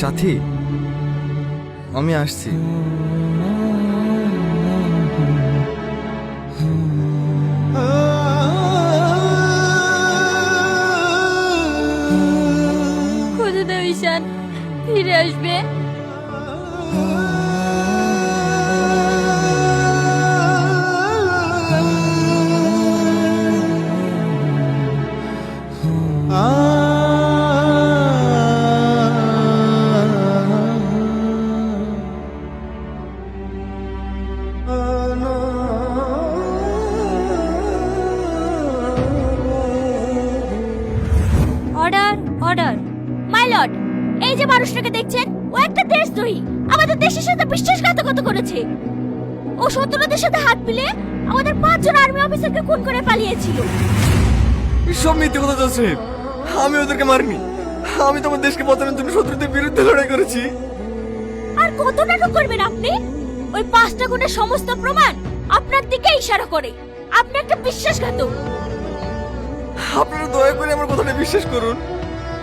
সাথী, আমি আসছি। খোঁজে দাও ঈশান, ফিরে আসবে। অর্ডার অর্ডার মাই লর্ড, এই যে মানুষটাকে দেখছেন, ও একটা দেশদ্রোহী। আমাদের দেশের সাথে বিশ্বাসঘাতকতা করেছে। ও শত্রুদের সাথে হাত মিলে আমাদের 5 জন আর্মি অফিসারকে খুন করে পালিয়েছিল। সব মিথ্যে কথা চলছে। আমি ওদেরকে মারিনি। আমি তোমার দেশকে বাঁচানোর জন্য শত্রুদের বিরুদ্ধে লড়াই করেছি। আর কত নাটক করবেন আপনি? ওই 5টা গুণের সমস্ত প্রমাণ আপনার দিকে ইশারা করে। আপনি একটা বিশ্বাসঘাতক। আপনারা দয়া করে আমার কথাটা বিশ্বাস করুন।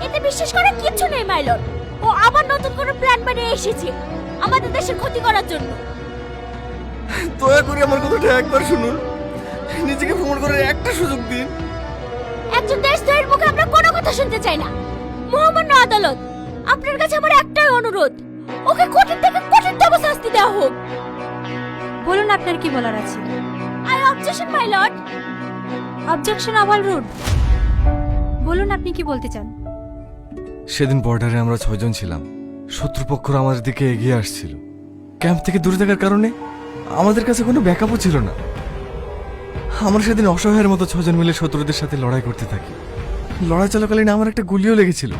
এতে বিশ্বাস করার কিছু নেই মাই লর্ড। ও আবার নতুন করে প্ল্যান বানিয়ে এসেছে আমাদের দেশের ক্ষতি করার জন্য। দয়া করে আমার কথাটা একবার শুনুন। নিজেকে প্রমাণ করার একটা সুযোগ দিন। একজন দেশদ্রোহীর মুখে আমরা কোনো কথা শুনতে চাই না। মহামান্য আদালত, আপনার কাছে আমার একটাই অনুরোধ, ওকে কঠিন থেকে কঠিনতম শাস্তি দেওয়া হোক। বলুন আপনার কি বলার আছে। I objection my lord. Objection over ruled. বলুন আপনি কি বলতে চান। সেদিন বর্ডারে আমরা 6 জন ছিলাম। শত্রুপক্ষরা আমাদের দিকে এগিয়ে আসছিল। ক্যাম্প থেকে দূরে থাকার কারণে আমাদের কাছে কোনো ব্যাকআপও ছিল না। আমরা সেদিন অসহায়ের মতো 6 জন মিলে শত্রুদের সাথে লড়াই করতে থাকি। লড়াই চলাকালীন আমার একটা গুলিও লেগেছিল।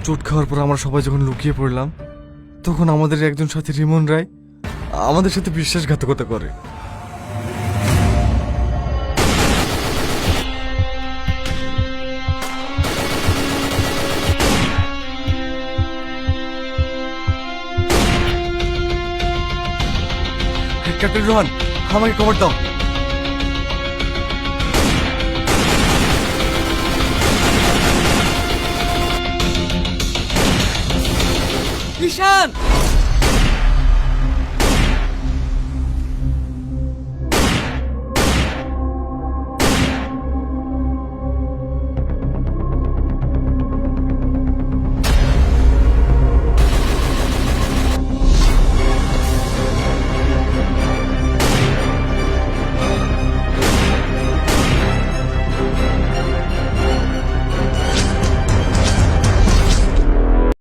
চোট খাওয়ার পর আমরা সবাই যখন লুকিয়ে পড়লাম, তখন আমাদের একজন সাথী রিমন রায় আমাদের সাথে বিশ্বাসঘাতকতা করে। ক্যাপ্টেন রোহান, আমাকে খবর দাও। ঈশান!